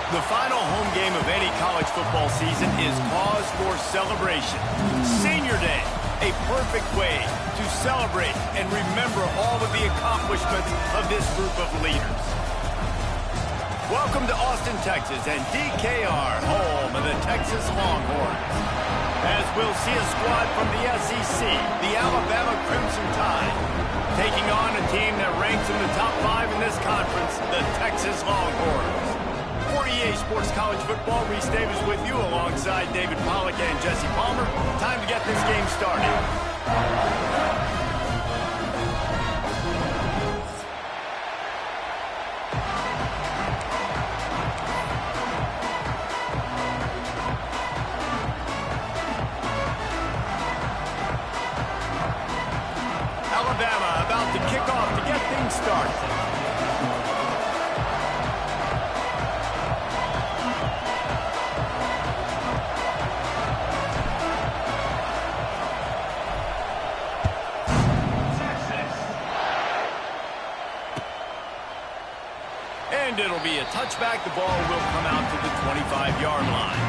The final home game of any college football season is cause for celebration. Senior Day, a perfect way to celebrate and remember all of the accomplishments of this group of leaders. Welcome to Austin, Texas, and DKR, home of the Texas Longhorns. As we'll see a squad from the SEC, the Alabama Crimson Tide, taking on a team that ranks in the top 5 in this conference, the Texas Longhorns. For EA Sports College Football, Reese Davis with you alongside David Pollack and Jesse Palmer. Time to get this game started. Alabama about to kick off to get things started. And it'll be a touchback. The ball will come out to the 25-yard line.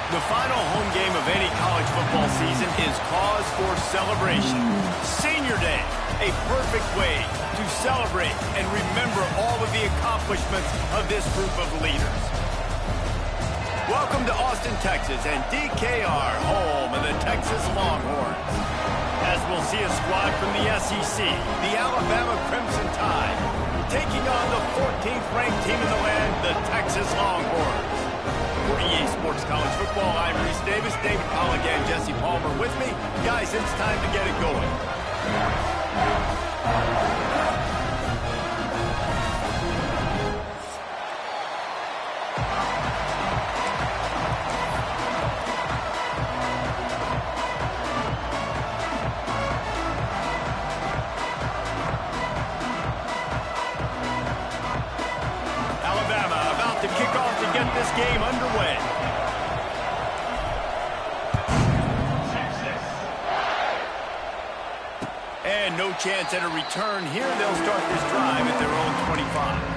The final home game of any college football season is cause for celebration. Senior Day, a perfect way to celebrate and remember all of the accomplishments of this group of leaders. Welcome to Austin, Texas, and DKR, home of the Texas Longhorns. As we'll see a squad from the SEC, the Alabama Crimson Tide, taking on the 14th ranked team in the land, the Texas Longhorns. For EA Sports College Football, I'm Reese Davis, David Pollack, and Jesse Palmer with me. Guys, it's time to get it going. Alabama about to kick off to get this game underway. And no chance at a return here. They'll start this drive at their own 25.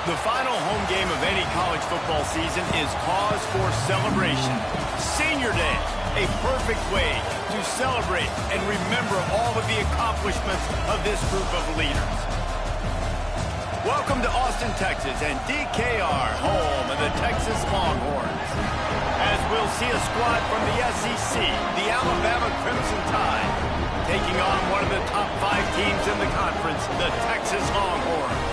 The final home game of any college football season is cause for celebration. Senior Day, a perfect way to celebrate and remember all of the accomplishments of this group of leaders. Welcome to Austin, Texas, and DKR, home of the Texas Longhorns. As we'll see a squad from the SEC, the Alabama Crimson Tide, taking on one of the top 5 teams in the conference, the Texas Longhorns.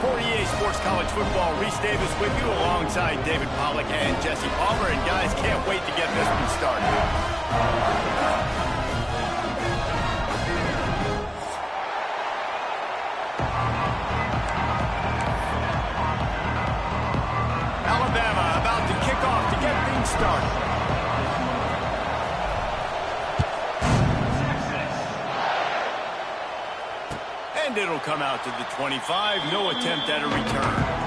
For EA Sports College Football, Reese Davis with you alongside David Pollack and Jesse Palmer. And guys, can't wait to get this one started. Alabama about to kick off to get things started. And it'll come out to the 25. No attempt at a return.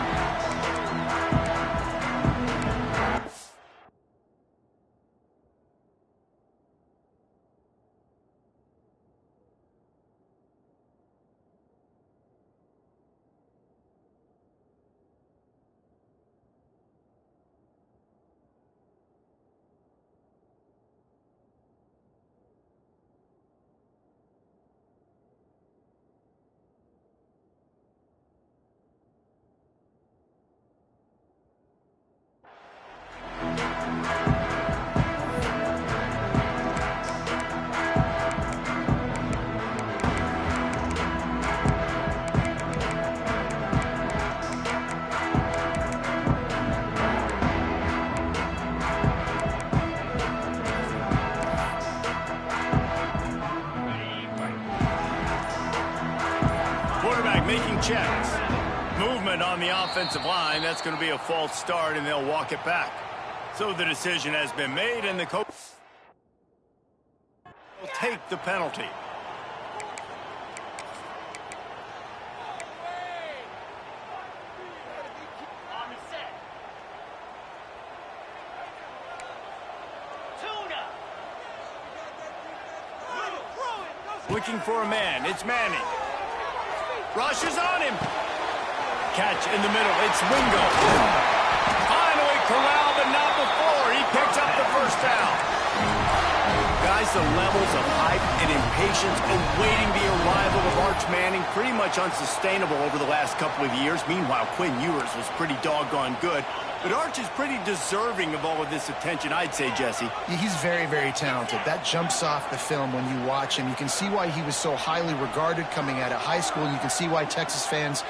Making checks. Movement on the offensive line. That's going to be a false start, and they'll walk it back. So the decision has been made, and the coach will take the penalty. Looking for a man. It's Manning. Rushes on him. Catch in the middle. It's Wingo. Finally corralled, but not before. He picks up the first down. Guys, the levels of hype and impatience awaiting the arrival of Arch Manning pretty much unsustainable over the last couple of years. Meanwhile, Quinn Ewers was pretty doggone good. But Arch is pretty deserving of all of this attention, I'd say, Jesse. Yeah, he's very, very talented. That jumps off the film when you watch him. You can see why he was so highly regarded coming out of high school. You can see why Texas fans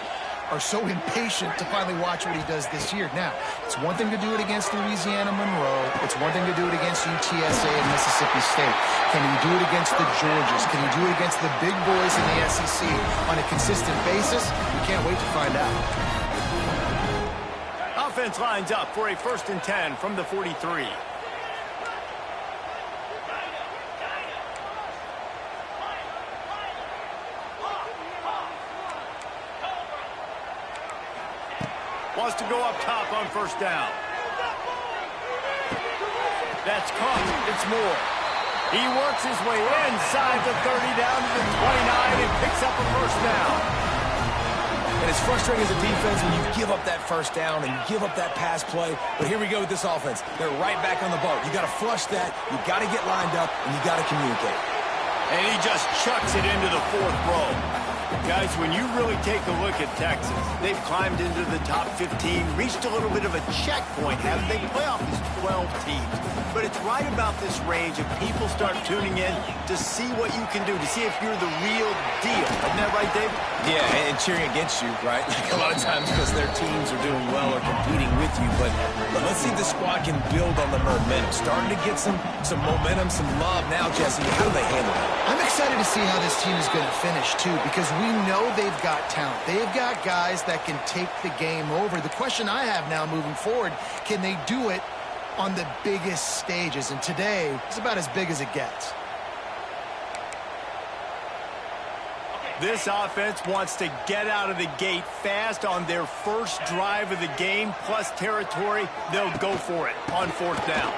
are so impatient to finally watch what he does this year. Now, it's one thing to do it against Louisiana Monroe. It's one thing to do it against UTSA and Mississippi State. Can he do it against the Georgias? Can he do it against the big boys in the SEC on a consistent basis? We can't wait to find out. Offense lines up for a 1st and 10 from the 43. Wants to go up top on 1st down. That's caught. It's Moore. He works his way inside the 30 down to the 29 and picks up a 1st down. And it's frustrating as a defense when you give up that 1st down and you give up that pass play. But here we go with this offense. They're right back on the boat. You got to flush that. You got to get lined up, and you got to communicate. And he just chucks it into the 4th row. Guys, when you really take a look at Texas, they've climbed into the top 15, reached a little bit of a checkpoint, haven't they? Playoff is 12 teams. but it's right about this range if people start tuning in to see what you can do, to see if you're the real deal. Isn't that right, David? Yeah, and cheering against you, right? Like a lot of times because their teams are doing well or competing with you. But let's see if the squad can build on the momentum. Starting to get some momentum, some love now, Jesse. How do they handle it? I'm excited to see how this team is going to finish, too, because we know they've got talent. They've got guys that can take the game over. The question I have now moving forward, can they do it on the biggest stages? And today, it's about as big as it gets. This offense wants to get out of the gate fast on their first drive of the game, plus territory. They'll go for it on 4th down.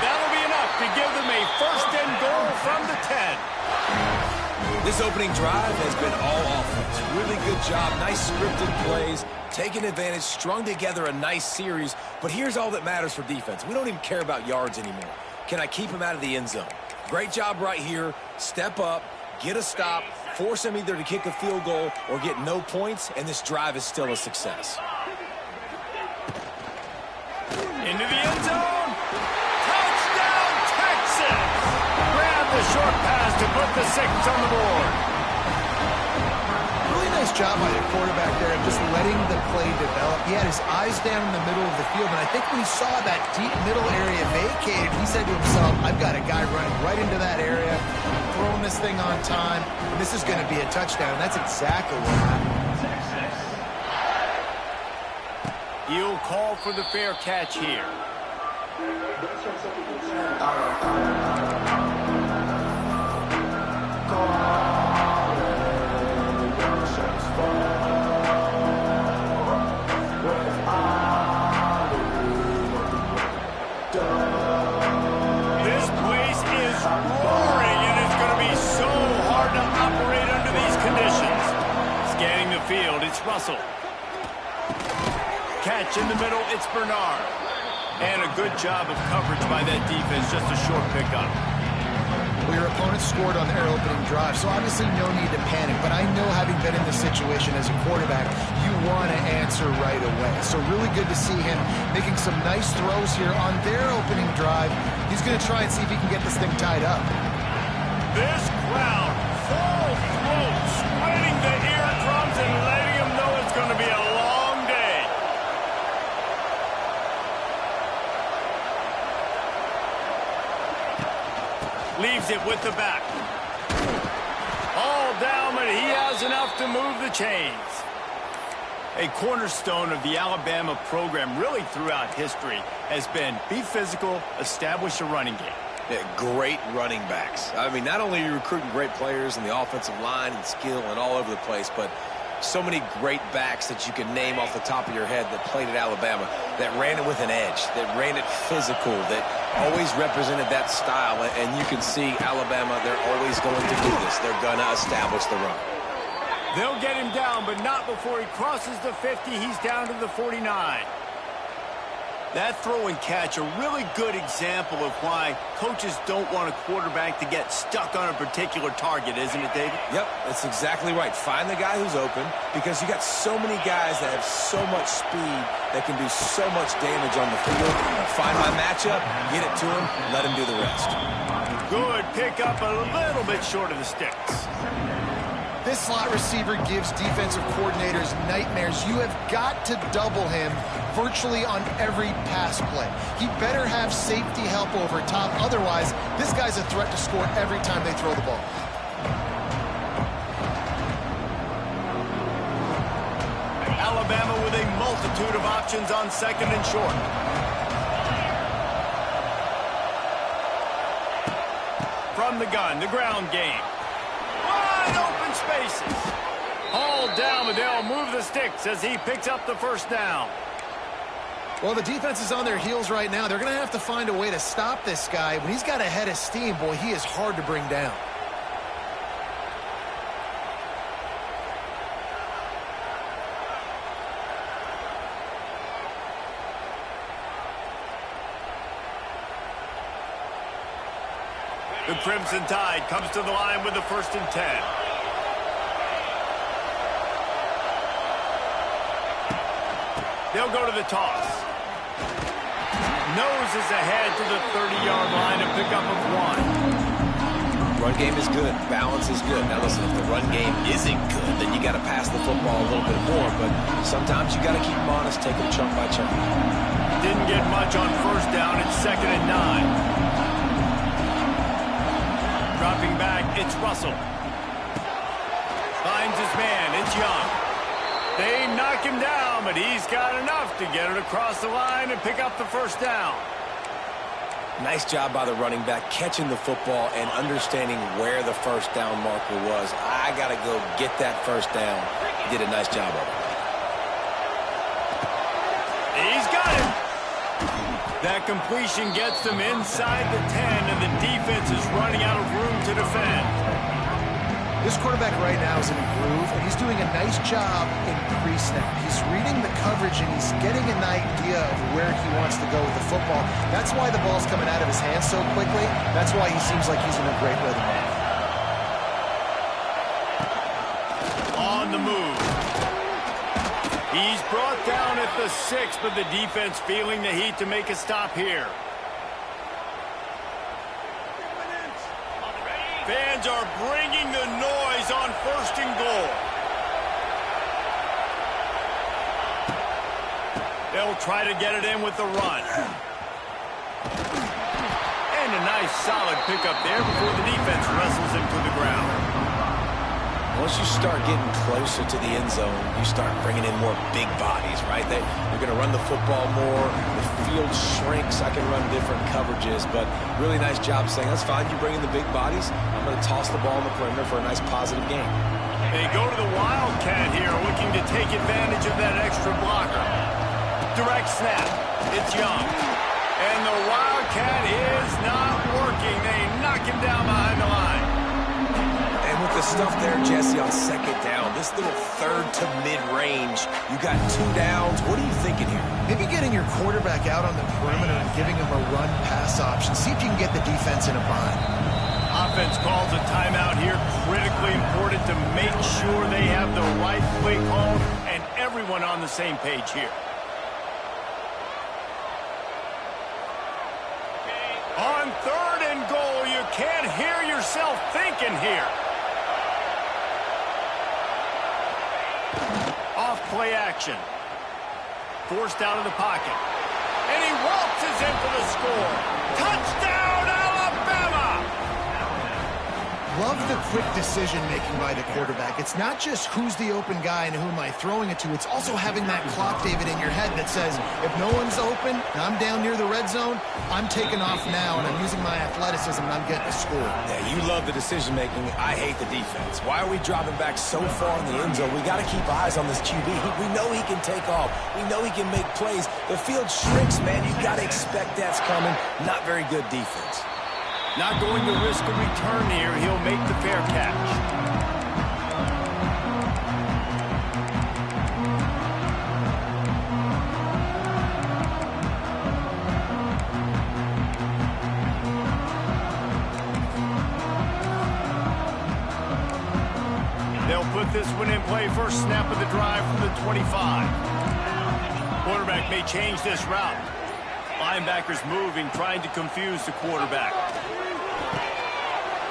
That'll be enough to give them a 1st and goal from the 10. This opening drive has been all offense. Really good job. Nice scripted plays. Taking advantage, strung together a nice series. But here's all that matters for defense. We don't even care about yards anymore. Can I keep him out of the end zone? Great job right here. Step up, get a stop, force him either to kick a field goal or get no points, and this drive is still a success. Into the end zone. Touchdown, Texas! Grab the short pass to put the 6 on the board. Really nice job by the quarterback there of just letting the play develop. He had his eyes down in the middle of the field, and I think when he saw that deep middle area vacated, he said to himself, I've got a guy running right into that area, throwing this thing on time, and this is going to be a touchdown. That's exactly what happened. He'll call for the fair catch here. This place is roaring, and it's going to be so hard to operate under these conditions. Scanning the field, it's Russell. Catch in the middle, it's Bernard. And a good job of coverage by that defense, just a short pickup. Well, your opponent scored on their opening drive, so obviously no need to panic. But I know, having been in this situation as a quarterback, you want to answer right away. So really good to see him making some nice throws here on their opening drive. He's going to try and see if he can get this thing tied up. This crowd, full throat, spreading the eardrums and letting them know it's going to be a long day. Leaves it with the back. All down, but he has enough to move the chains. A cornerstone of the Alabama program really throughout history has been be physical, establish a running game. Yeah, great running backs. I mean, not only are you recruiting great players in the offensive line and skill and all over the place, but so many great backs that you can name off the top of your head that played at Alabama, that ran it with an edge, that ran it physical, that always represented that style. And you can see Alabama, they're always going to do this. They're going to establish the run. They'll get him down, but not before he crosses the 50. He's down to the 49. That throw and catch, a really good example of why coaches don't want a quarterback to get stuck on a particular target, isn't it, David? Yep, that's exactly right. Find the guy who's open, because you got so many guys that have so much speed that can do so much damage on the field. Find my matchup, get it to him, let him do the rest. Good pick up, a little bit short of the sticks. This slot receiver gives defensive coordinators nightmares. You have got to double him virtually on every pass play. He better have safety help over top. Otherwise, this guy's a threat to score every time they throw the ball. Alabama with a multitude of options on 2nd and short. From the gun, the ground game. Wide open spaces. All down, but they'll move the sticks as he picks up the 1st down. Well, the defense is on their heels right now. They're going to have to find a way to stop this guy. When he's got a head of steam, boy, he is hard to bring down. The Crimson Tide comes to the line with the 1st and 10. They'll go to the toss. noses ahead to the 30-yard line, a pickup of 1. Run game is good. Balance is good. Now, listen, if the run game isn't good, then you got to pass the football a little bit more. But sometimes you got to keep them honest, take them chunk by chunk. Didn't get much on first down. It's 2nd and 9. Dropping back, it's Russell. Finds his man. It's Young. They knock him down, but he's got enough to get it across the line and pick up the first down. Nice job by the running back, catching the football and understanding where the first down marker was. I got to go get that first down. He did a nice job of it. He's got it. That completion gets them inside the 10, and the defense is running out of room to defend. This quarterback right now is in a groove, and he's doing a nice job in pre-snap. He's reading the coverage, and he's getting an idea of where he wants to go with the football. That's why the ball's coming out of his hands so quickly. That's why he seems like he's in a great rhythm. On the move. He's brought down at the 6, but the defense feeling the heat to make a stop here. Fans are bringing the noise on 1st and goal. They'll try to get it in with the run. And a nice solid pickup there before the defense wrestles him to the ground. Once you start getting closer to the end zone, you start bringing in more big bodies, right? They're going to run the football more. The field shrinks. I can run different coverages, but really nice job saying, that's fine, you bring in the big bodies. I'm going to toss the ball in the perimeter for a nice positive game. They go to the Wildcat here, looking to take advantage of that extra blocker. Direct snap. It's Young. And the Wildcat is not working. They knock him down behind the line. And with the stuff there, Jesse, on 2nd down, this little 3rd to mid-range, you got 2 downs. What are you thinking here? Maybe getting your quarterback out on the perimeter and giving him a run-pass option. See if you can get the defense in a bind. Offense calls a timeout here. Critically important to make sure they have the right play call and everyone on the same page here. On 3rd and goal, you can't hear yourself thinking here. Off play action. Forced out of the pocket. And he waltzes in for the score. Touchdown, Alabama! Love the quick decision-making by the quarterback. It's not just who's the open guy and who am I throwing it to. It's also having that clock, David, in your head that says, if no one's open, I'm down near the red zone, I'm taking off now, and I'm using my athleticism, and I'm getting a score. Yeah, you love the decision-making. I hate the defense. Why are we dropping back so far in the end zone? We got to keep eyes on this QB. We know he can take off. We know he can make plays. The field shrinks, man. You got to expect that's coming. Not very good defense. Not going to risk a return here. He'll make the fair catch. They'll put this one in play. First snap of the drive from the 25. Quarterback may change this route. Linebackers moving, trying to confuse the quarterback.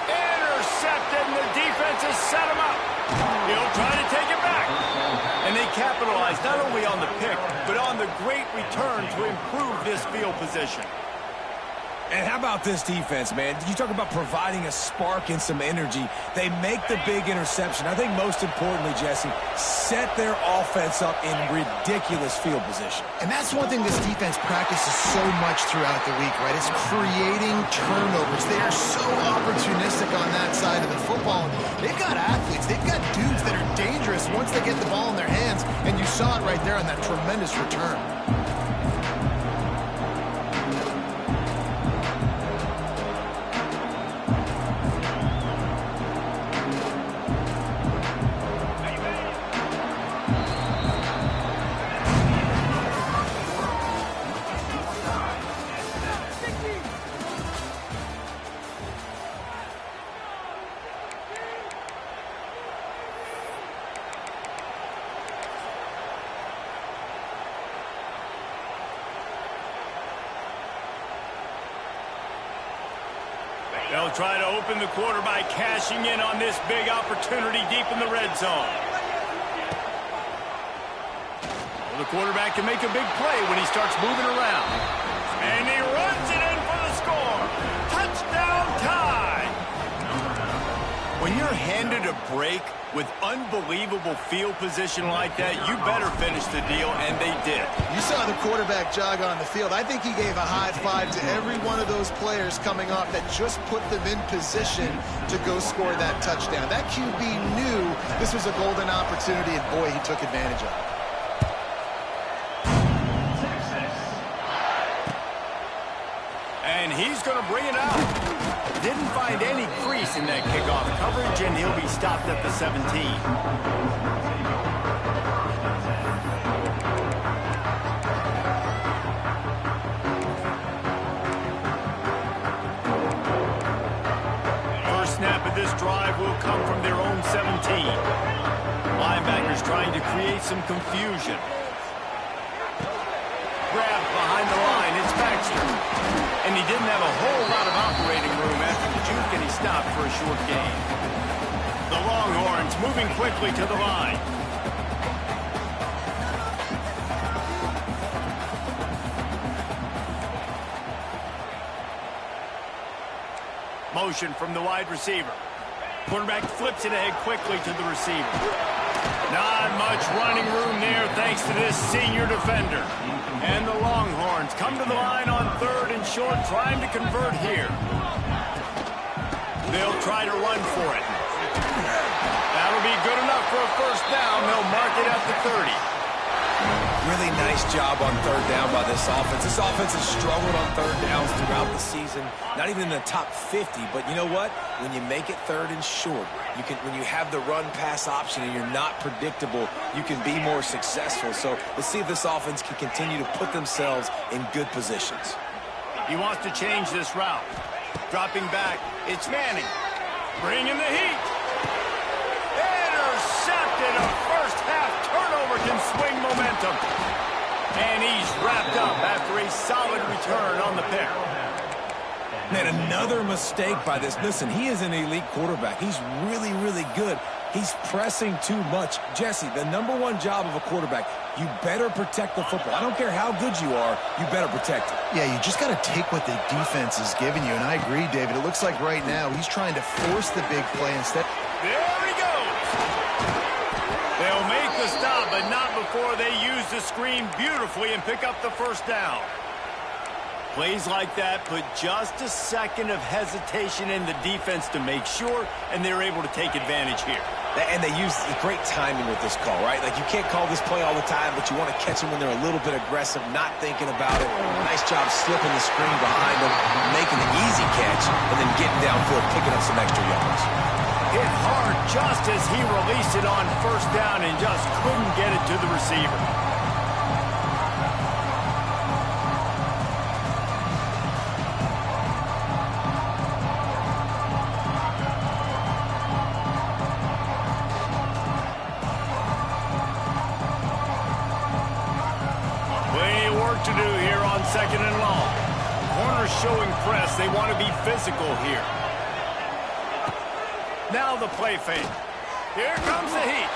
Intercepted, and the defense has set him up. He'll try to take it back. And they capitalize not only on the pick, but on the great return to improve this field position. And how about this defense, man? You talk about providing a spark and some energy. They make the big interception. I think most importantly, Jesse, set their offense up in ridiculous field position. And that's one thing this defense practices so much throughout the week, right? It's creating turnovers. They are so opportunistic on that side of the football. They've got athletes. They've got dudes that are dangerous once they get the ball in their hands. And you saw it right there on that tremendous return. They'll try to open the quarter by cashing in on this big opportunity deep in the red zone. Well, the quarterback can make a big play when he starts moving around. And he runs it in for the score. Touchdown tie. When you're handed a break with unbelievable field position like that, you better finish the deal, and they did. You saw the quarterback jog on the field. I think he gave a high five to every one of those players coming off that just put them in position to go score that touchdown. That QB knew this was a golden opportunity, and boy, he took advantage of it. And he's going to bring it out. Didn't find any crease in that kickoff coverage, and he'll be stopped at the 17. First snap of this drive will come from their own 17. Linebackers trying to create some confusion. Grab behind the line. It's Baxter. And he didn't have a whole lot of operating room after the juke, and he stopped for a short gain. The Longhorns moving quickly to the line. Motion from the wide receiver. Quarterback flips it ahead quickly to the receiver. Not much running room there thanks to this senior defender. And the Longhorns come to the line on 3rd and short, trying to convert here. They'll try to run for it. That'll be good enough for a first down. They'll mark it at the 30. Really nice job on 3rd down by this offense. This offense has struggled on 3rd downs throughout the season. Not even in the top 50, but you know what? When you make it 3rd and short, when you have the run-pass option and you're not predictable, you can be more successful. So let's see if this offense can continue to put themselves in good positions. He wants to change this route. Dropping back, it's Manning. Bringing the heat. Intercepted. A first-half turnover can swing momentum. And he's wrapped up after a solid return on the pick. Man, another mistake by this. Listen, he is an elite quarterback. He's really, really good. He's pressing too much. Jesse, the #1 job of a quarterback, you better protect the football. I don't care how good you are, you better protect it. Yeah, you just got to take what the defense is giving you, and I agree, David. It looks like right now he's trying to force the big play instead. There he goes. They'll make the stop, but not before they use the screen beautifully and pick up the first down. Plays like that put just a second of hesitation in the defense to make sure, and they're able to take advantage here. And they use great timing with this call, right? Like, you can't call this play all the time, but you want to catch them when they're a little bit aggressive, not thinking about it. Nice job slipping the screen behind them, making the easy catch, and then getting downfield, picking up some extra yards. Hit hard just as he released it on first down and just couldn't get it to the receiver. To do here on 2nd and long. Corners showing press. They want to be physical here. Now the play fake. Here comes the heat.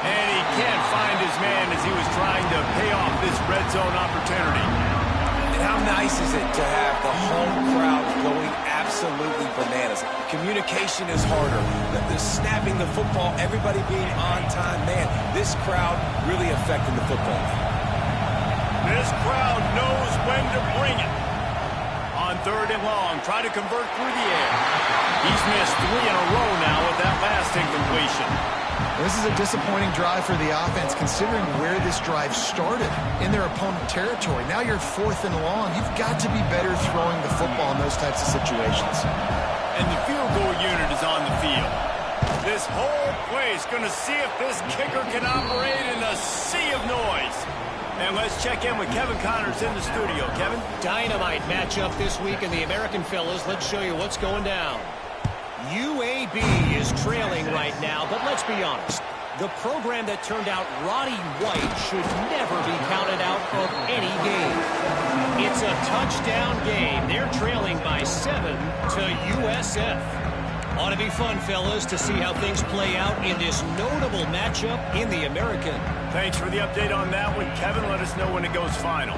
And he can't find his man as he was trying to pay off this red zone opportunity. And how nice is it to have the home crowd going absolutely bananas? Communication is harder. The snapping the football, everybody being on time. Man, this crowd really affecting the football. This crowd knows when to bring it. On 3rd and long, try to convert through the air. He's missed 3 in a row now with that last incompletion. This is a disappointing drive for the offense, considering where this drive started, in their opponent territory. Now you're 4th and long. You've got to be better throwing the football in those types of situations. And the field goal unit is on the field. This whole place going to see if this kicker can operate in a sea of noise. And let's check in with Kevin Connors in the studio. Kevin? Dynamite matchup this week in the American fellas. Let's show you what's going down. UAB is trailing right now, but let's be honest. The program that turned out Roddy White should never be counted out of any game. It's It's a touchdown game. They're trailing by 7 to USF. Ought to be fun, fellas, to see how things play out in this notable matchup in the American. Thanks for the update on that one, Kevin. Let us know when it goes final.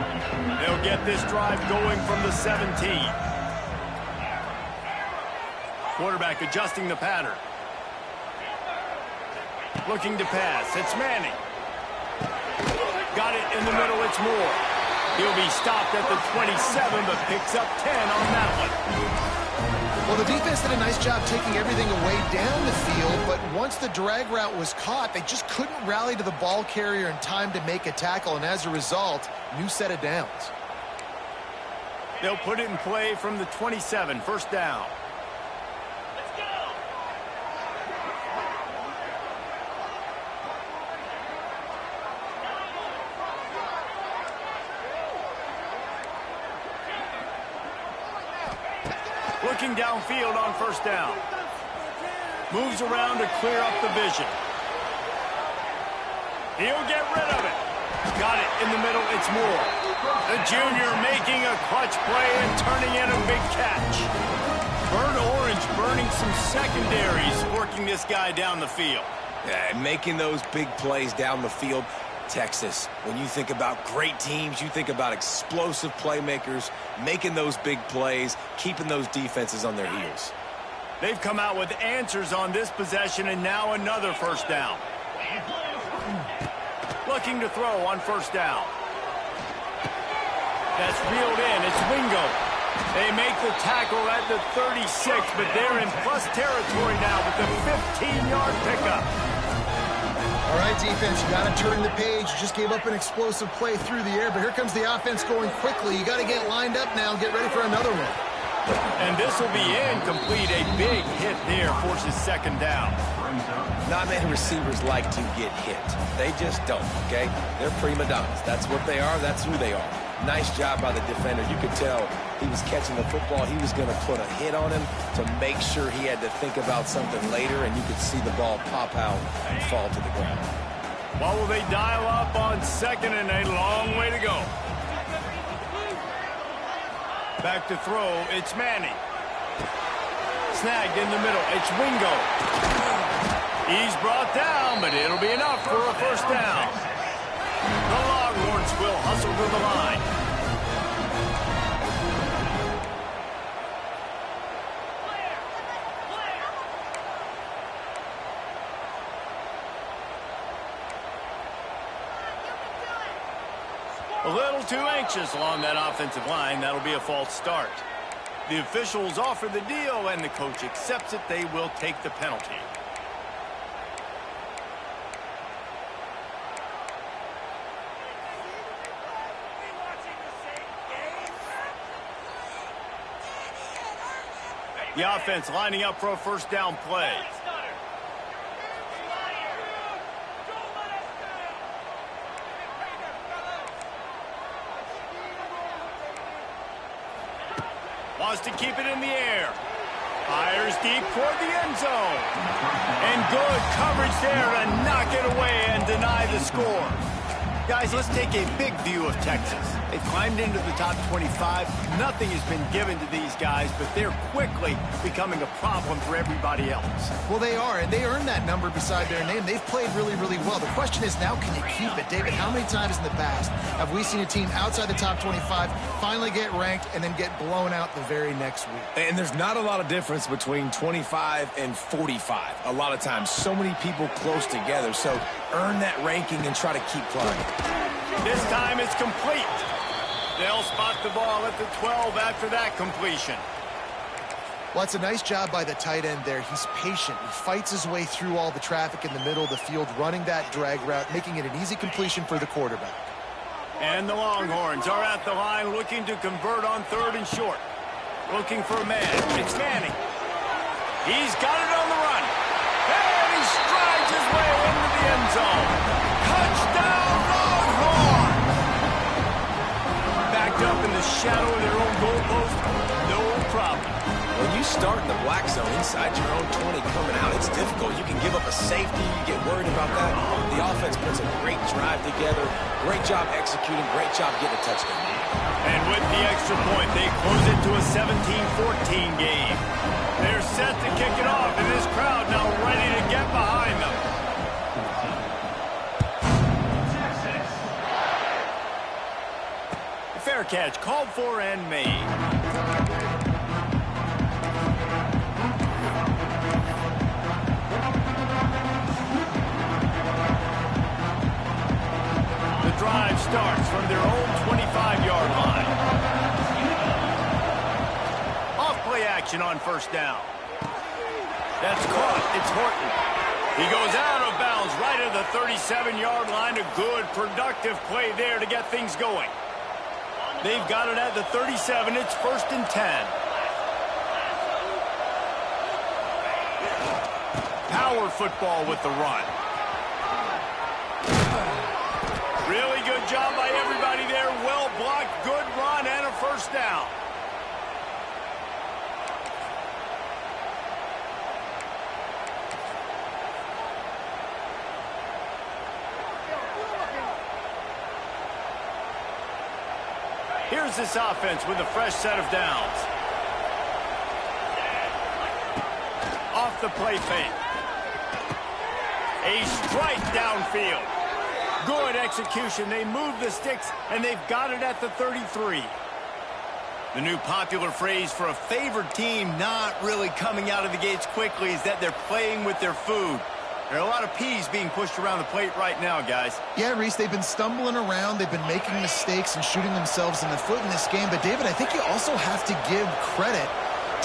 They'll get this drive going from the 17. Quarterback adjusting the pattern. Looking to pass. It's Manning. Got it in the middle. It's Moore. He'll be stopped at the 27, but picks up 10 on that one. Well, the defense did a nice job taking everything away down the field, but once the drag route was caught, they just couldn't rally to the ball carrier in time to make a tackle, and as a result, new set of downs. They'll put it in play from the 27, first down. Looking downfield on first down. Moves around to clear up the vision. He'll get rid of it. Got it in the middle. It's Moore. The junior making a clutch play and turning in a big catch. Burnt orange burning some secondaries, working this guy down the field. Yeah, making those big plays down the field. Texas, when you think about great teams, you think about explosive playmakers, making those big plays, keeping those defenses on their heels. They've come out with answers on this possession, and now another first down. Looking to throw on first down. That's reeled in. It's Wingo. They make the tackle at the 36, but they're in plus territory now with the 15-yard pickup. All right, defense, you got to turn the page. You just gave up an explosive play through the air, but here comes the offense going quickly. You got to get lined up now and get ready for another one. And this will be incomplete. A big hit there forces second down. Not many receivers like to get hit. They just don't, okay? They're prima donnas. That's what they are. That's who they are. Nice job by the defender. You could tell he was catching the football. He was going to put a hit on him to make sure he had to think about something later, and you could see the ball pop out and fall to the ground. What will they dial up on second, and a long way to go? Back to throw. It's Manning. Snagged in the middle. It's Wingo. He's brought down, but it'll be enough for a first down. The Longhorns will hustle to the line. A little too anxious along that offensive line. That'll be a false start. The officials offer the deal, and the coach accepts it. They will take the penalty. The offense lining up for a first down play. Wants to keep it in the air. Fires deep toward the end zone. And good coverage there to knock it away and deny the score. Guys, let's take a big view of Texas. They've climbed into the top 25. Nothing has been given to these guys, but they're quickly becoming a problem for everybody else. Well, they are, and they earned that number beside their name. They've played really, really well. The question is now, can you keep it? David, how many times in the past have we seen a team outside the top 25 finally get ranked and then get blown out the very next week? And there's not a lot of difference between 25 and 45. A lot of times, so many people close together. So earn that ranking and try to keep climbing. This time it's complete. They'll spot the ball at the 12 after that completion. Well, it's a nice job by the tight end there. He's patient. He fights his way through all the traffic in the middle of the field, running that drag route, making it an easy completion for the quarterback. And the Longhorns are at the line looking to convert on third and short. Looking for a man. It's Manning. He's got it on the run. And he strides his way into the end zone. Touchdown, Longhorns! Backed up in the shadow of their own goalpost, no problem. When you start in the black zone inside your own 20 coming out, it's difficult. You can give up a safety. You get worried about that. The offense puts a great drive together. Great job executing. Great job getting a touchdown. And with the extra point, they close it to a 17-14 game. They're set to kick it off, and this crowd now ready to get behind them. Fair catch called for and made. The drive starts from their own 25-yard line. Off play action on first down. That's caught. It's Horton. He goes out of bounds right at the 37-yard line. A good, productive play there to get things going. They've got it at the 37. It's 1st and 10. Power football with the run. Really good job by everybody there. Well blocked, good run, and a first down. Here's this offense with a fresh set of downs. Off the play fake. A strike downfield. Good execution. They move the sticks, and they've got it at the 33. The new popular phrase for a favored team not really coming out of the gates quickly is that they're playing with their food. There are a lot of peas being pushed around the plate right now, guys. Yeah, Reese, they've been stumbling around. They've been making mistakes and shooting themselves in the foot in this game. But, David, I think you also have to give credit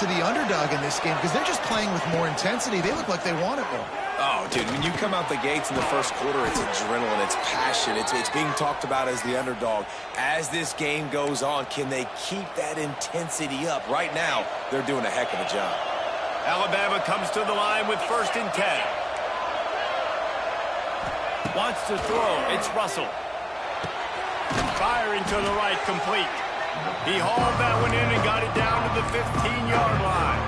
to the underdog in this game because they're just playing with more intensity. They look like they want it more. Oh, dude, when you come out the gates in the first quarter, it's adrenaline, it's passion, it's being talked about as the underdog. As this game goes on, can they keep that intensity up? Right now, they're doing a heck of a job. Alabama comes to the line with 1st and 10. Wants to throw. It's Russell. Firing to the right, complete. He hauled that one in and got it down to the 15-yard line.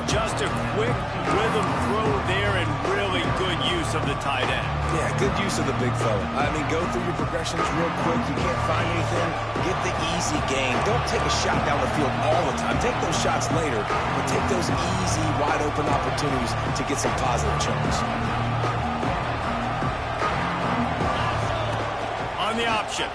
Just a quick rhythm throw there and really good use of the tight end. Yeah, good use of the big fella. I mean, go through your progressions real quick. You can't find anything. Get the easy game. Don't take a shot down the field all the time. Take those shots later, but take those easy, wide-open opportunities to get some positive chunks. On the option.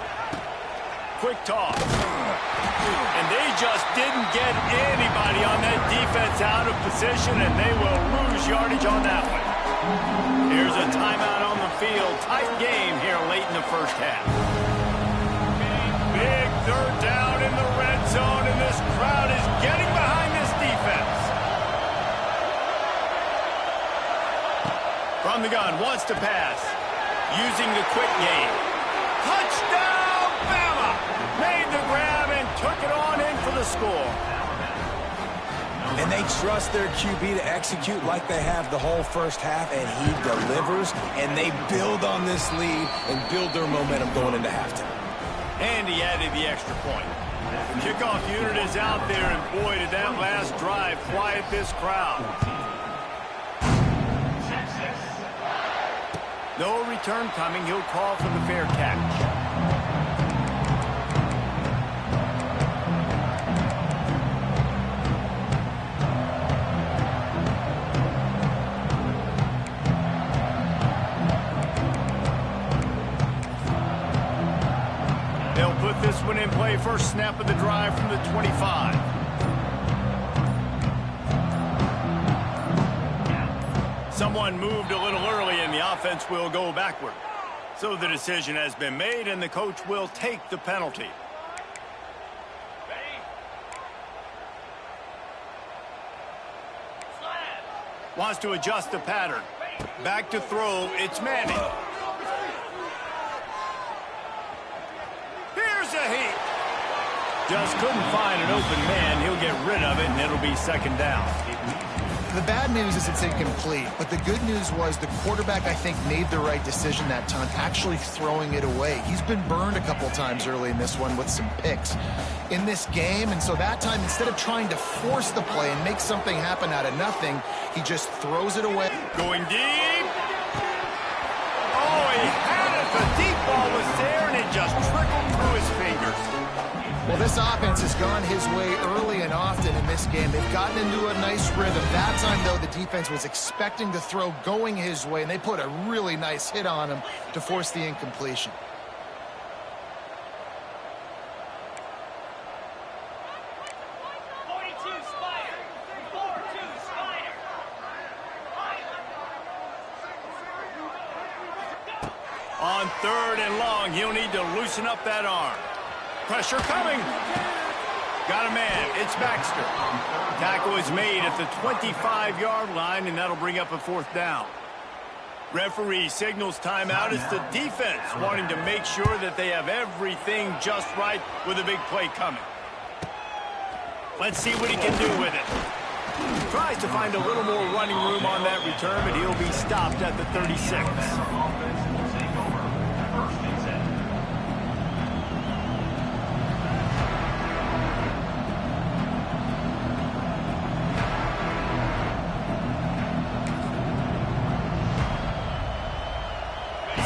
Quick toss. And they just didn't get anybody on that defense out of position, and they will lose yardage on that one. Here's a timeout on the field. Tight game here late in the first half. Big 3rd down in the red zone, and this crowd is getting behind this defense. From the gun, wants to pass. Using the quick game. Touchdown, Bama! Made the grab and took it on in for the score. And they trust their QB to execute like they have the whole first half, and he delivers, and they build on this lead and build their momentum going into halftime. And he added the extra point. The kickoff unit is out there, and boy, did that last drive quiet this crowd. No return coming. He'll call for the fair catch. They'll put this one in play. First snap of the drive from the 25. Someone moved a little early, and the offense will go backward. So the decision has been made, and the coach will take the penalty. Wants to adjust the pattern. Back to throw. It's Manning. Here's a heat. Just couldn't find an open man. He'll get rid of it, and it'll be 2nd down. The bad news is it's incomplete, but the good news was the quarterback, I think, made the right decision that time, actually throwing it away. He's been burned a couple times early in this one with some picks in this game, and so that time, instead of trying to force the play and make something happen out of nothing, he just throws it away. Going deep. Oh, he had it. The deep ball was there, and it just trickled through his fingers. Well, this offense has gone his way early and often in this game. They've gotten into a nice rhythm. That time, though, the defense was expecting the throw going his way, and they put a really nice hit on him to force the incompletion. On 3rd and long, he'll need to loosen up that arm. Pressure coming. Got a man. It's Baxter. Tackle is made at the 25-yard line, and that'll bring up a 4th down. Referee signals timeout. It's the defense wanting to make sure that they have everything just right with a big play coming. Let's see what he can do with it. Tries to find a little more running room on that return, but he'll be stopped at the 36.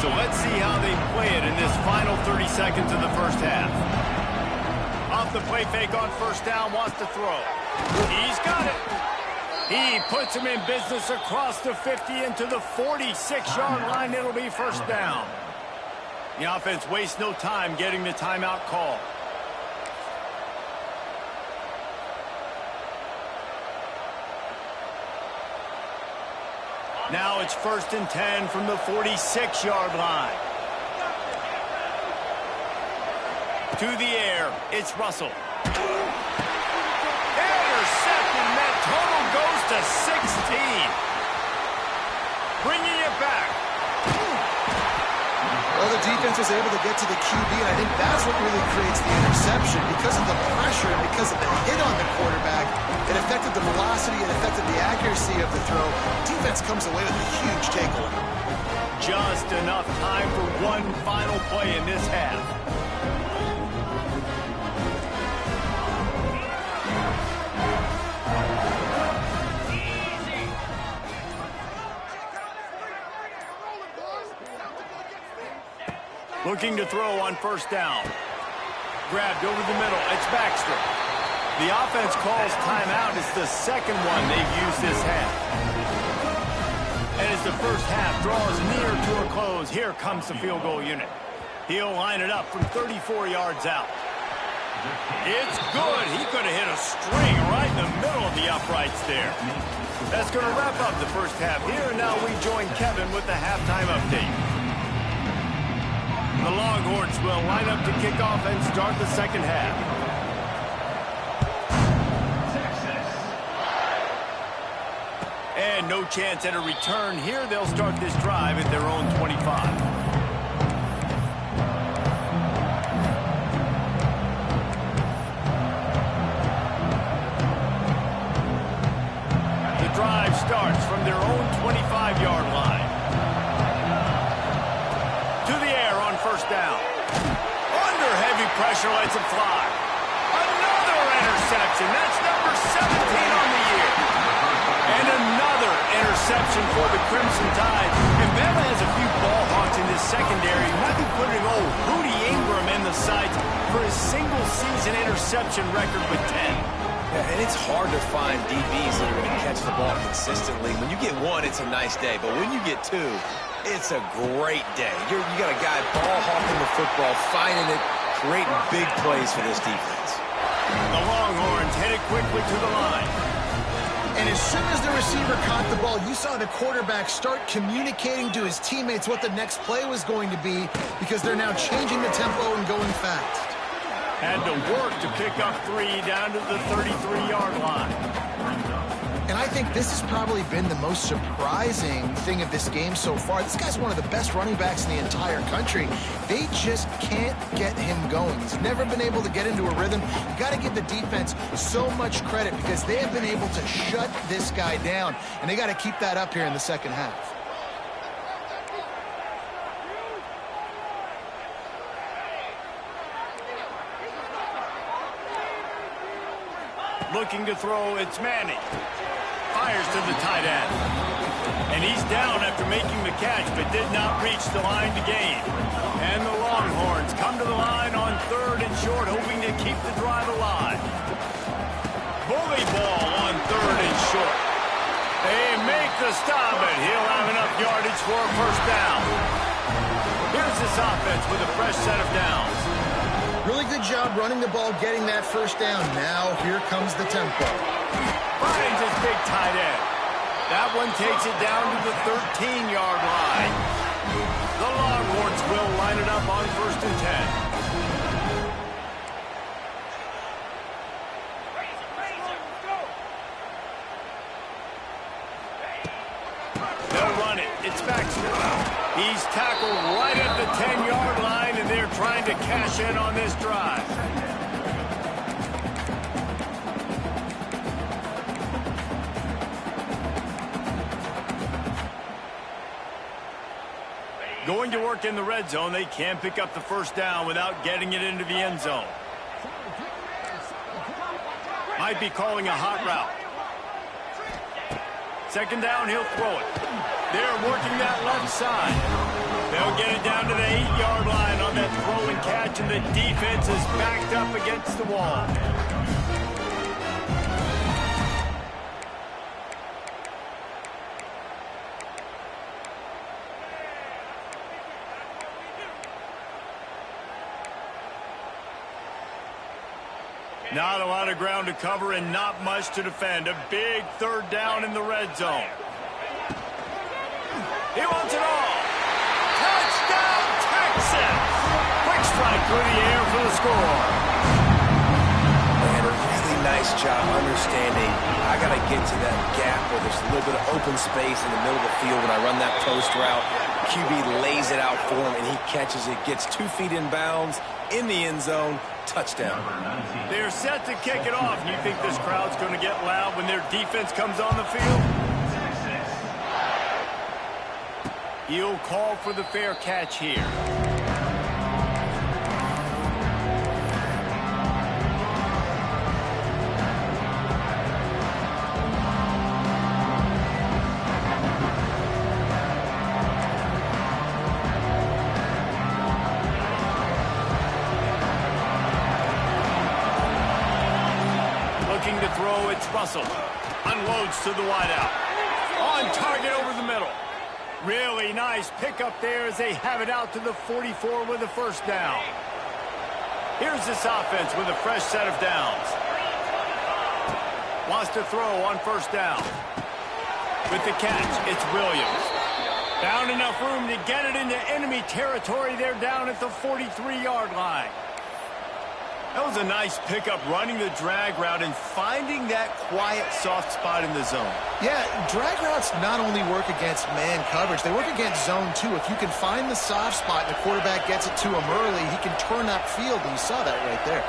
So let's see how they play it in this final 30 seconds of the first half. Off the play fake on 1st down, wants to throw. He's got it. He puts him in business across the 50 into the 46-yard line. It'll be 1st down. The offense wastes no time getting the timeout call. Now it's 1st and 10 from the 46-yard line. To the air, it's Russell. Intercepted, and that total goes to 16. Bringing it back. Well, the defense was able to get to the QB, and I think that's what really creates the interception. Because of the pressure and because of the hit on the quarterback, it affected the velocity, it affected the accuracy of the throw. Defense comes away with a huge takeaway. Just enough time for one final play in this half. Looking to throw on 1st down. Grabbed over the middle. It's Baxter. The offense calls timeout. It's the 2nd one they've used this half. And as the first half draws near to a close, here comes the field goal unit. He'll line it up from 34 yards out. It's good. He could have hit a string right in the middle of the uprights there. That's going to wrap up the first half here. And now we join Kevin with the halftime update. The Longhorns will line up to kick off and start the 2nd half. And no chance at a return here. They'll start this drive at their own 25. The drive starts from their own 25-yard line. To the air on 1st down. Under heavy pressure, lets it fly. Another interception. That's number 17 on the year. And another interception for the Crimson Tide. And Bama has a few ball hawks in this secondary. You might be putting old Rudy Ingram in the sights for his single-season interception record with 10. Yeah, and it's hard to find DBs that are going to catch the ball consistently. When you get one, it's a nice day. But when you get two, it's a great day. You got a guy ball hawking the football, finding it, creating big plays for this defense. The Longhorns headed quickly to the line. And as soon as the receiver caught the ball, you saw the quarterback start communicating to his teammates what the next play was going to be, because they're now changing the tempo and going fast. Had to work to pick up 3 down to the 33-yard line. And I think this has probably been the most surprising thing of this game so far. This guy's one of the best running backs in the entire country. They just can't get him going. He's never been able to get into a rhythm. You got to give the defense so much credit because they have been able to shut this guy down, and they got to keep that up here in the second half. Looking to throw, it's Manning. Fires to the tight end. And he's down after making the catch, but did not reach the line to gain. And the Longhorns come to the line on 3rd and short, hoping to keep the drive alive. Bully ball on 3rd and short. They make the stop, but he'll have enough yardage for a first down. Here's this offense with a fresh set of downs. Really good job running the ball, getting that first down. Now here comes the tempo. Finds his big tight end. That one takes it down to the 13-yard line. The Longhorns will line it up on 1st and 10. They'll run it. It's Baxter. He's tackled right at the 10-yard line, and they're trying to cash in on this drive. Going to work in the red zone, they can't pick up the first down without getting it into the end zone. Might be calling a hot route. 2nd down, he'll throw it. They're working that left side. They'll get it down to the 8-yard line on that throw and catch, and the defense is backed up against the wall. Not a lot of ground to cover and not much to defend. A big 3rd down in the red zone. He wants it all. Touchdown, Texas! Quick strike through the air for the score. And a really nice job understanding I got to get to that gap where there's a little bit of open space in the middle of the field when I run that post route. QB lays it out for him, and he catches it, gets 2 feet in bounds, in the end zone, touchdown. They're set to kick it off. You think this crowd's going to get loud when their defense comes on the field? He'll call for the fair catch here. Looking to throw, it's Russell. Unloads to the wideout. On target over the middle. Really nice pickup there as they have it out to the 44 with a first down. Here's this offense with a fresh set of downs. Wants to throw on first down. With the catch, it's Williams. Found enough room to get it into enemy territory. They're down at the 43-yard line. That was a nice pickup, running the drag route and finding that quiet, soft spot in the zone. Yeah, drag routes not only work against man coverage, they work against zone too. If you can find the soft spot and the quarterback gets it to him early, he can turn that field, and you saw that right there.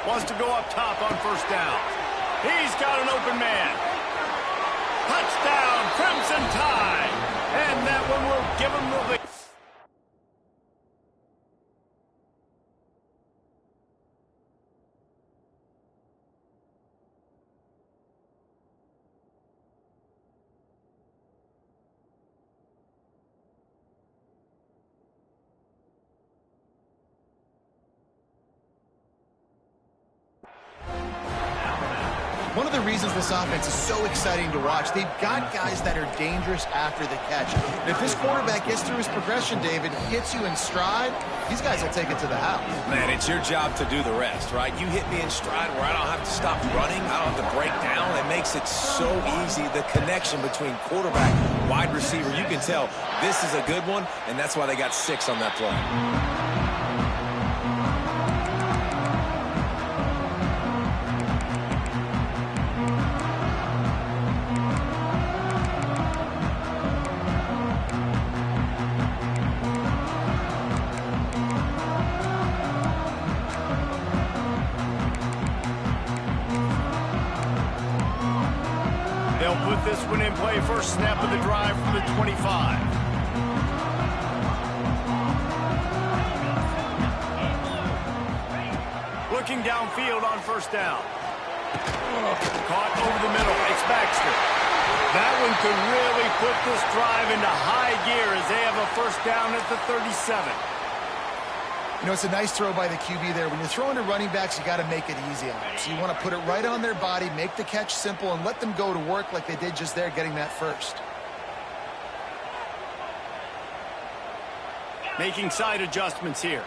Wants to go up top on first down. He's got an open man. Touchdown, Crimson Tide. And that one will give him the lead. One of the reasons this offense is so exciting to watch, they've got guys that are dangerous after the catch. And if this quarterback gets through his progression, David, hits you in stride, these guys will take it to the house. Man, it's your job to do the rest, right? You hit me in stride where I don't have to stop running. I don't have to break down. It makes it so easy. The connection between quarterback, wide receiver, you can tell this is a good one, and that's why they got 6 on that play. They'll put this one in play first snap of the drive from the 25. Looking downfield on first down. Caught over the middle. It's Baxter. That one could really put this drive into high gear as they have a first down at the 37. You know, it's a nice throw by the QB there. When you're throwing to running backs, you got to make it easy on them. So you want to put it right on their body, make the catch simple, and let them go to work like they did just there, getting that first. Making side adjustments here.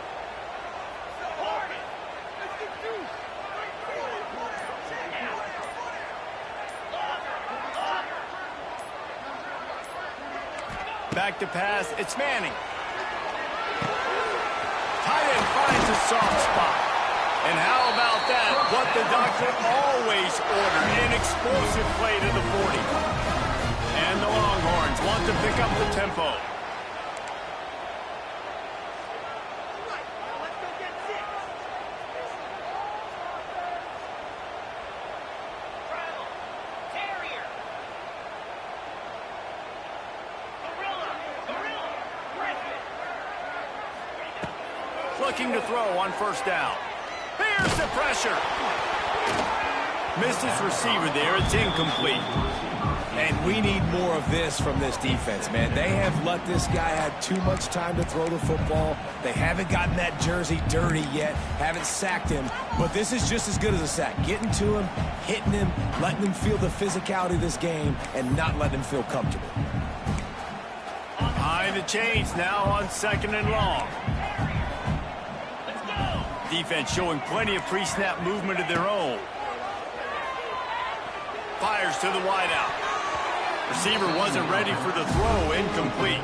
Back to pass. It's Manning. Tight end finds a soft spot. And how about that? What the doctor always ordered. An explosive play to the 40. And the Longhorns want to pick up the tempo. Looking to throw on first down. Here's the pressure. Missed his receiver there. It's incomplete. And we need more of this from this defense, man. They have let this guy have too much time to throw the football. They haven't gotten that jersey dirty yet, haven't sacked him. But this is just as good as a sack. Getting to him, hitting him, letting him feel the physicality of this game, and not letting him feel comfortable. Behind the chains now on second and long. Defense showing plenty of pre-snap movement of their own. Fires to the wideout. Receiver wasn't ready for the throw. Incomplete.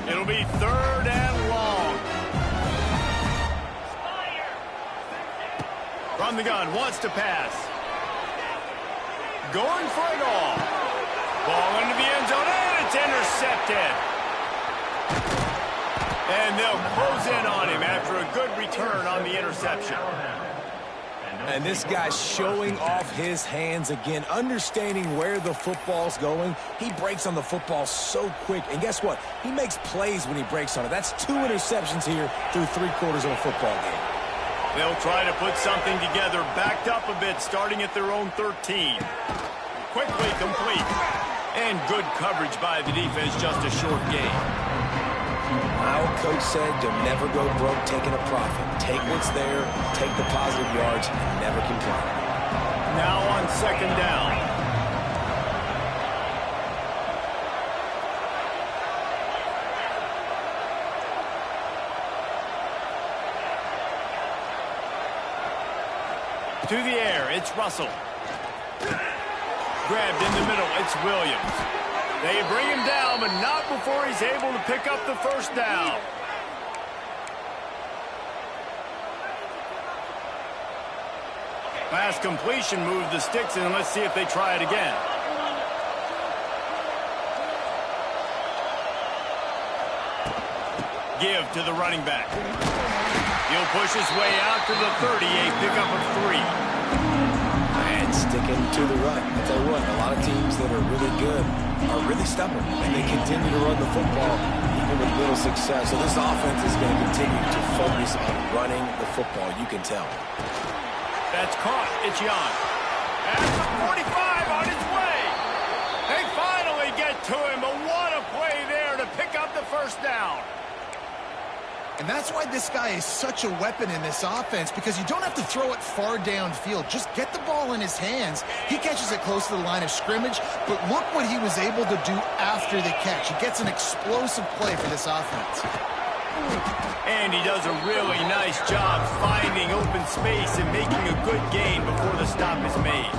It'll be third and long. From the gun, wants to pass. Going for it all. Ball into the end zone, and it's intercepted. And they'll close in on him after a good return on the interception. And this guy's showing off his hands again, understanding where the football's going. He breaks on the football so quick. And guess what? He makes plays when he breaks on it. That's 2 interceptions here through 3/4 of a football game. They'll try to put something together, backed up a bit, starting at their own 13. Quickly complete. And good coverage by the defense, just a short gain. My old coach said you'll never go broke taking a profit. Take what's there, take the positive yards, and never complain. Now on second down. To the air, it's Russell. Grabbed in the middle, it's Williams. They bring him down, but not before he's able to pick up the first down. Pass completion, move the sticks, and let's see if they try it again. Give to the running back. He'll push his way out to the 30, a pickup of 3. And sticking to the run. I'll tell you what, a lot of teams that are really good are really stubborn, and they continue to run the football even with little success. So this offense is going to continue to focus on running the football. You can tell. That's caught. It's Young. At the 45 on his way. They finally get to him, but what a play there to pick up the first down. And that's why this guy is such a weapon in this offense, because you don't have to throw it far downfield. Just get the ball in his hands. He catches it close to the line of scrimmage, but look what he was able to do after the catch. He gets an explosive play for this offense. And he does a really nice job finding open space and making a good gain before the stop is made.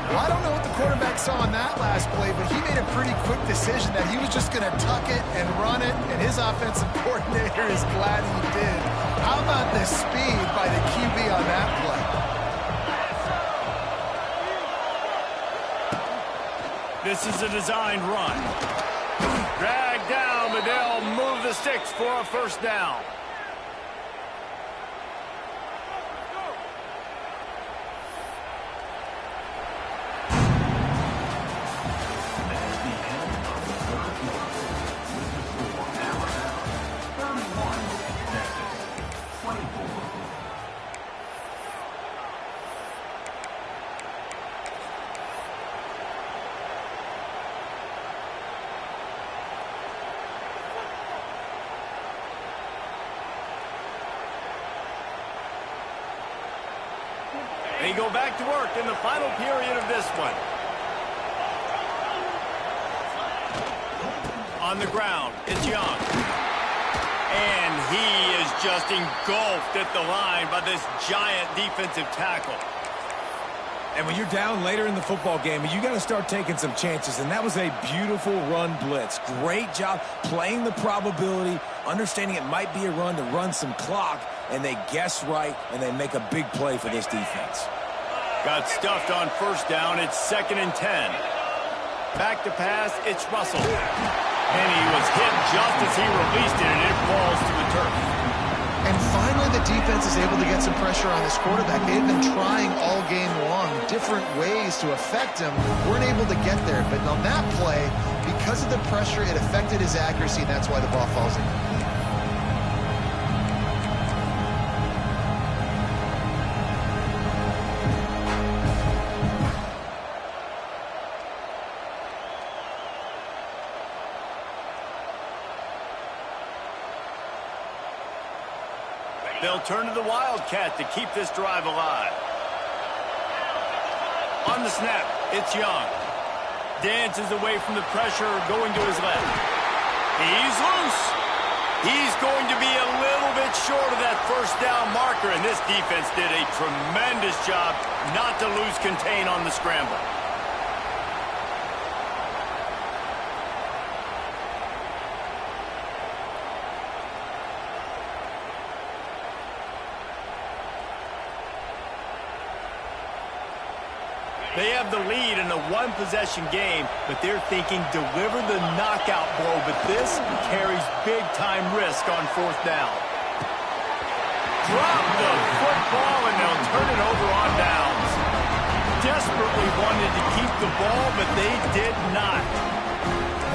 Well, I don't know what the quarterback saw on that last play, but he made a pretty quick decision that he was just going to tuck it and run it, and his offensive coordinator is glad he did. How about the speed by the QB on that play? This is a designed run. Drag down, but they'll move the sticks for a first down. They go back to work in the final period of this one. On the ground, it's Young. And he is just engulfed at the line by this giant defensive tackle. And when you're down later in the football game, you got to start taking some chances. And that was a beautiful run blitz. Great job playing the probability, understanding it might be a run to run some clock, and they guess right, and they make a big play for this defense. Got stuffed on first down. It's 2nd and 10. Back to pass. It's Russell. And he was hit just as he released it, and it falls to the turf. And finally, the defense is able to get some pressure on this quarterback. They've been trying all game long different ways to affect him. Weren't able to get there. But on that play, because of the pressure, it affected his accuracy, and that's why the ball falls in. They'll turn to the Wildcat to keep this drive alive. On the snap, it's Young. Dances away from the pressure, going to his left. He's loose. He's going to be a little bit short of that first down marker, and this defense did a tremendous job not to lose contain on the scramble. They have the lead in a one-possession game, but they're thinking deliver the knockout blow, but this carries big-time risk on fourth down. Drop the football, and they'll turn it over on downs. Desperately wanted to keep the ball, but they did not.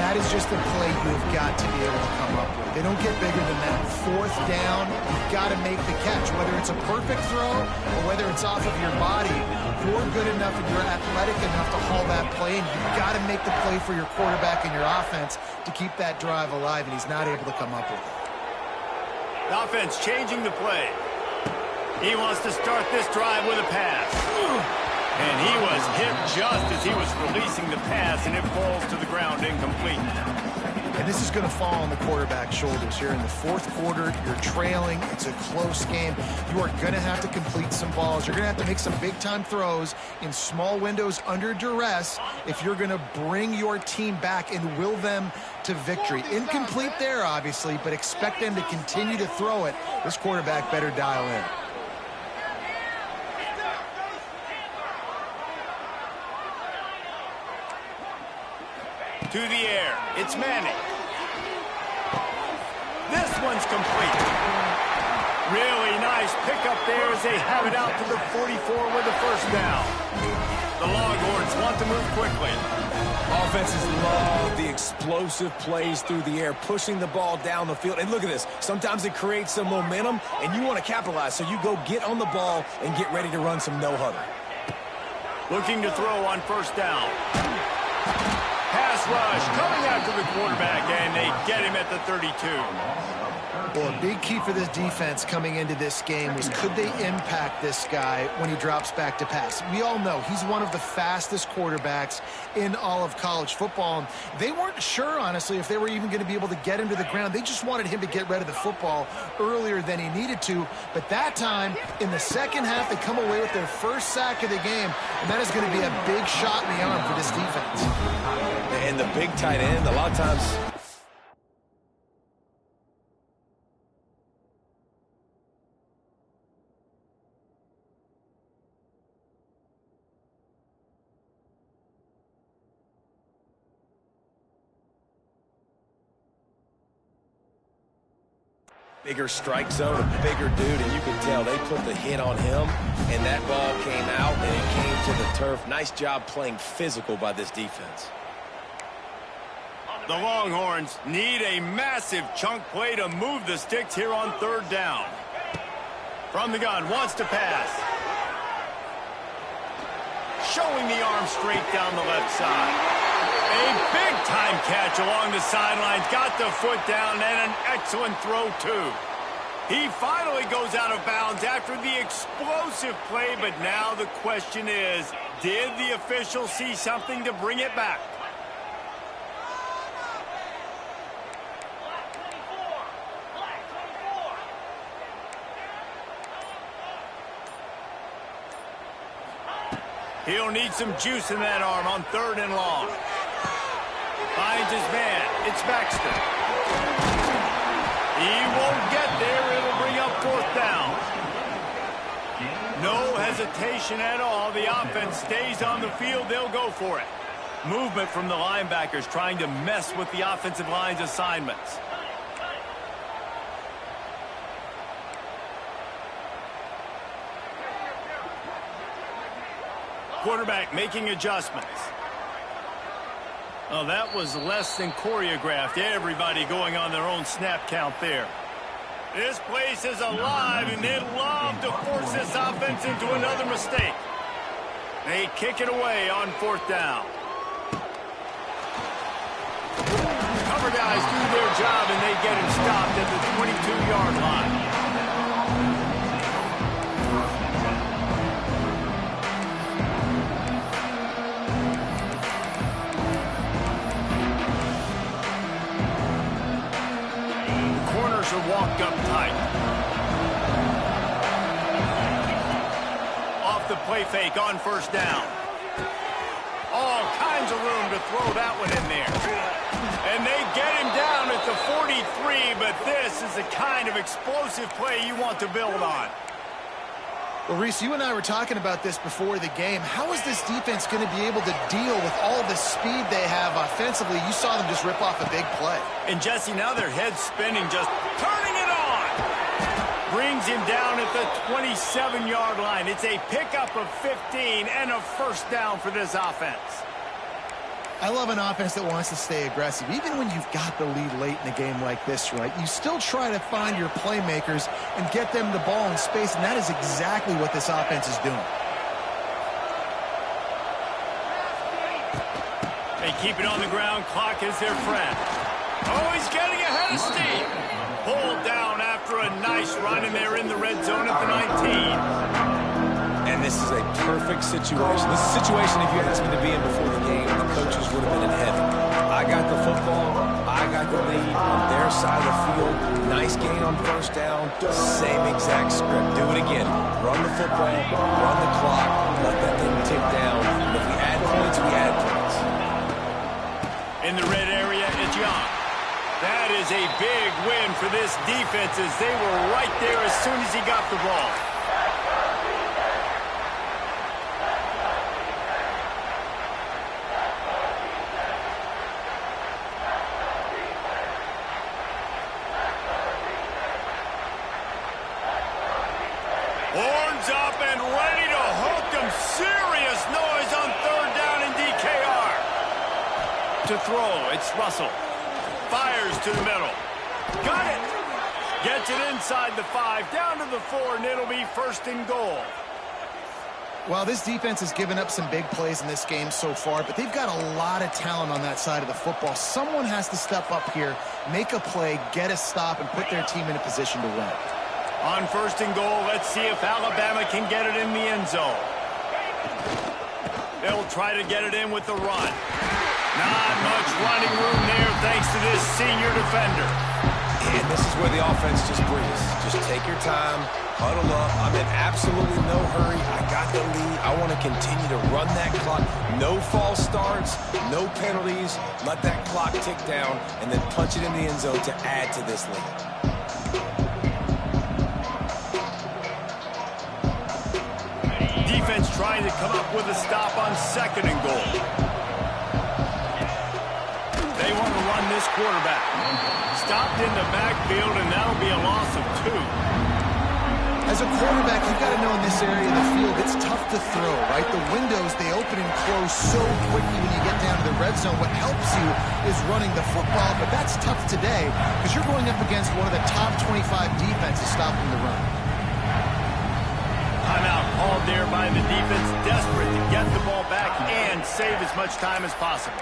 That is just a play you've got to be able to come up with. They don't get bigger than that. Fourth down, you've got to make the catch. Whether it's a perfect throw or whether it's off of your body, you're good enough and you're athletic enough to haul that play, and you've got to make the play for your quarterback and your offense to keep that drive alive, and he's not able to come up with it. The offense changing the play. He wants to start this drive with a pass. And he was hit just as he was releasing the pass, and it falls to the ground incomplete. And this is going to fall on the quarterback's shoulders here in the fourth quarter. You're trailing. It's a close game. You are going to have to complete some balls. You're going to have to make some big-time throws in small windows under duress if you're going to bring your team back and will them to victory. Incomplete there, obviously, but expect them to continue to throw it. This quarterback better dial in. To the air, it's Manning. This one's complete. Really nice pickup there as they have it out to the 44 with the first down. The Longhorns want to move quickly. Offenses love the explosive plays through the air, pushing the ball down the field. And look at this. Sometimes it creates some momentum, and you want to capitalize. So you go get on the ball and get ready to run some no-huddle. Looking to throw on first down. Pass rush coming after the quarterback, and they get him at the 32. Well, a big key for this defense coming into this game was could they impact this guy when he drops back to pass. We all know he's one of the fastest quarterbacks in all of college football. They weren't sure, honestly, if they were even going to be able to get him to the ground. They just wanted him to get rid of the football earlier than he needed to. But that time, in the second half, they come away with their first sack of the game, and that is going to be a big shot in the arm for this defense. And the big tight end, a lot of times... bigger strike zone, a bigger dude, and you can tell they put the hit on him, and that ball came out, and it came to the turf. Nice job playing physical by this defense. The Longhorns need a massive chunk play to move the sticks here on third down. From the gun, wants to pass. Showing the arm straight down the left side. A big-time catch along the sidelines. Got the foot down and an excellent throw, too. He finally goes out of bounds after the explosive play, but now the question is, did the official see something to bring it back? He'll need some juice in that arm on 3rd and long. Finds his man. It's Baxter. He won't get there. It'll bring up 4th down. No hesitation at all. The offense stays on the field. They'll go for it. Movement from the linebackers trying to mess with the offensive line's assignments. Quarterback making adjustments. Oh, that was less than choreographed. Everybody going on their own snap count there. This place is alive, and they'd love to force this offense into another mistake. They kick it away on 4th down. Cover guys do their job, and they get him stopped at the 22-yard line. Are walked up tight. Off the play fake on 1st down. All kinds of room to throw that one in there. And they get him down at the 43, but this is the kind of explosive play you want to build on. Well, Reese, you and I were talking about this before the game. How is this defense going to be able to deal with all the speed they have offensively? You saw them just rip off a big play. And, Jesse, now their head's spinning, just turning it on. Brings him down at the 27-yard line. It's a pickup of 15 and a 1st down for this offense. I love an offense that wants to stay aggressive. Even when you've got the lead late in a game like this, right, you still try to find your playmakers and get them the ball in space, and that is exactly what this offense is doing. They keep it on the ground. Clock is their friend. Oh, he's getting ahead of steam. Pulled down after a nice run, and they're in the red zone at the 19. And this is a perfect situation. This is a situation, if you asked me to be in before the game, the coaches would have been in heaven. I got the football. I got the lead on their side of the field. Nice gain on 1st down. Same exact script. Do it again. Run the football. Run the clock. Let that thing tick down. And if we add points, we add points. In the red area, it's Young. That is a big win for this defense as they were right there as soon as he got the ball. Horns up and ready to hook them. Serious noise on 3rd down in DKR. To throw, it's Russell. Fires to the middle. Got it. Gets it inside the 5, down to the 4, and it'll be 1st and goal. Well, this defense has given up some big plays in this game so far, but they've got a lot of talent on that side of the football. Someone has to step up here, make a play, get a stop, and put their team in a position to win. On 1st and goal, let's see if Alabama can get it in the end zone. They'll try to get it in with the run. Not much running room there thanks to this senior defender. And this is where the offense just breathes. Just take your time, huddle up. I'm in absolutely no hurry. I got the lead. I want to continue to run that clock. No false starts, no penalties. Let that clock tick down, and then punch it in the end zone to add to this lead. Defense trying to come up with a stop on 2nd and goal. They want to run this quarterback. Stopped in the backfield, and that'll be a loss of 2. As a quarterback, you've got to know in this area of the field, it's tough to throw, right? The windows, they open and close so quickly when you get down to the red zone. What helps you is running the football, but that's tough today because you're going up against one of the top 25 defenses stopping the run. Timeout called there by the defense, desperate to get the ball back and save as much time as possible.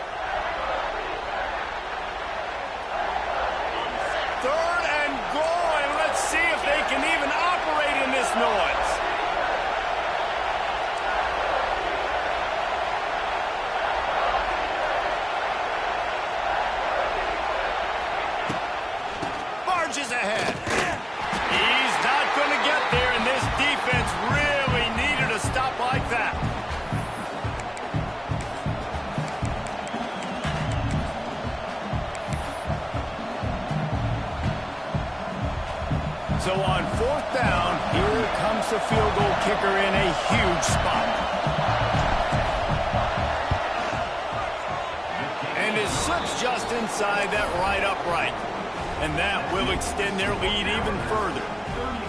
3rd and goal, and let's see if they So on 4th down, here comes the field goal kicker in a huge spot. And it slips just inside that right upright. And that will extend their lead even further.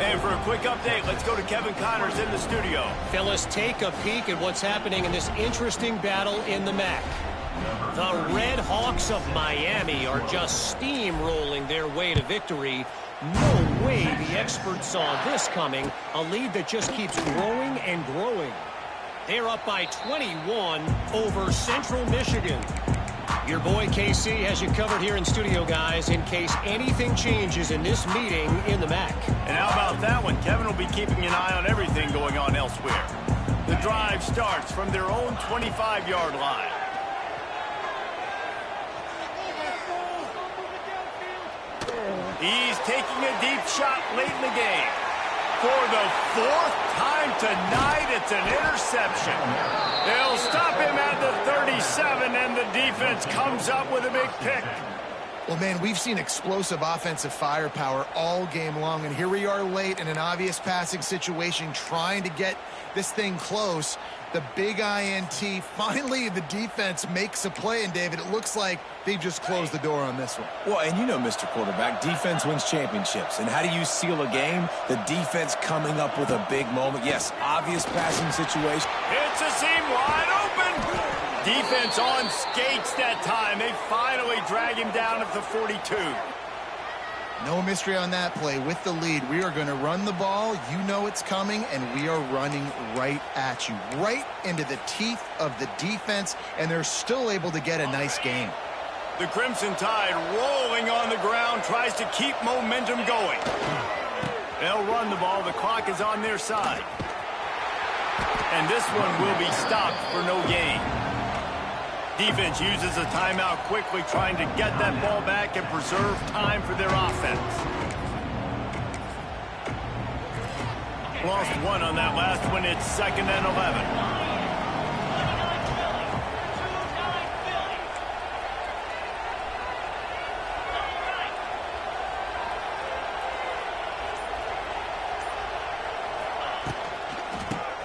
And for a quick update, let's go to Kevin Connors in the studio. Fellas, take a peek at what's happening in this interesting battle in the MAC. The Red Hawks of Miami are just steamrolling their way to victory. No way the experts saw this coming. A lead that just keeps growing and growing. They're up by 21 over Central Michigan. Your boy KC has you covered here in studio, guys, in case anything changes in this meeting in the MAC. And how about that one? Kevin will be keeping an eye on everything going on elsewhere. The drive starts from their own 25-yard line. He's taking a deep shot late in the game. For the 4th time tonight, it's an interception. They'll stop him at the 37, and the defense comes up with a big pick. Well, man, we've seen explosive offensive firepower all game long, and here we are late in an obvious passing situation trying to get this thing close. The big INT, finally the defense makes a play, and David, it looks like they've just closed the door on this one. Well, and you know, Mr. Quarterback, defense wins championships. And how do you seal a game? The defense coming up with a big moment. Yes, obvious passing situation. It's a seam wide open. Defense on skates that time. They finally drag him down at the 42. No mystery on that play. With the lead, we are going to run the ball. You know it's coming, and we are running right at you, right into the teeth of the defense, and they're still able to get a nice game. The Crimson Tide rolling on the ground, tries to keep momentum going. They'll run the ball. The clock is on their side. And this one will be stopped for no gain. Defense uses a timeout quickly, trying to get that ball back and preserve time for their offense. Lost one on that last one. It's 2nd and 11.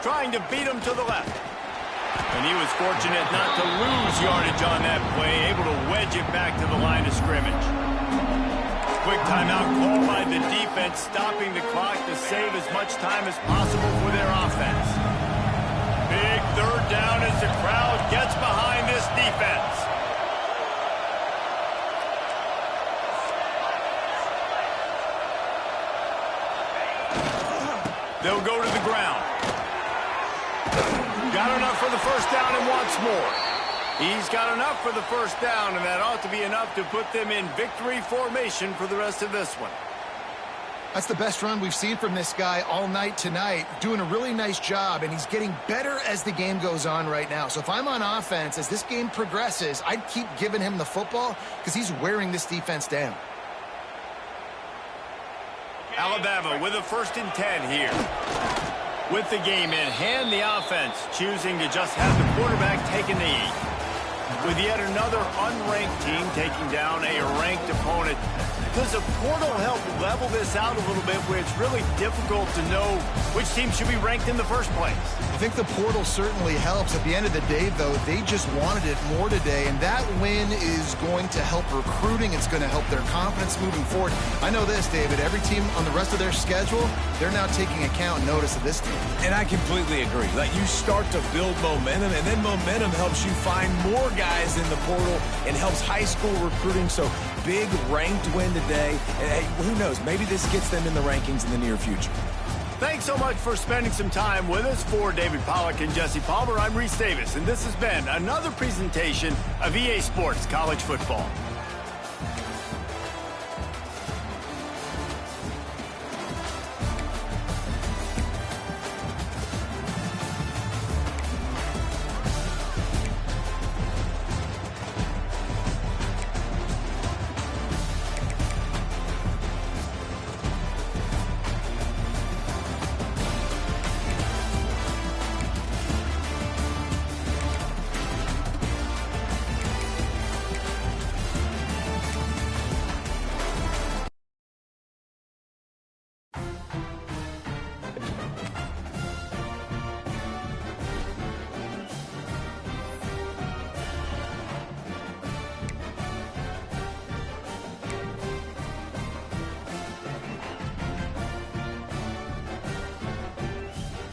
Trying to beat him to the left. And he was fortunate not to lose yardage on that play, able to wedge it back to the line of scrimmage. Quick timeout called by the defense, stopping the clock to save as much time as possible for their offense. Big 3rd down as the crowd gets behind this defense. They'll go to the ground. Got enough for the 1st down and wants more. He's got enough for the 1st down, and that ought to be enough to put them in victory formation for the rest of this one. That's the best run we've seen from this guy all night tonight. Doing a really nice job, and he's getting better as the game goes on right now. So if I'm on offense, as this game progresses, I'd keep giving him the football because he's wearing this defense down. Alabama with a 1st and 10 here. With the game in hand, the offense choosing to just have the quarterback take a knee. With yet another unranked team taking down a ranked opponent. Does a portal help level this out a little bit where it's really difficult to know which team should be ranked in the first place? I think the portal certainly helps. At the end of the day, though, they just wanted it more today, and that win is going to help recruiting. It's going to help their confidence moving forward. I know this, David, every team on the rest of their schedule, they're now taking account and notice of this team. And I completely agree. Like, you start to build momentum, and then momentum helps you find more guys in the portal and helps high school recruiting. So big ranked win today. And hey, who knows? Maybe this gets them in the rankings in the near future. Thanks so much for spending some time with us. For David Pollack and Jesse Palmer, I'm Reese Davis, and this has been another presentation of EA Sports College Football.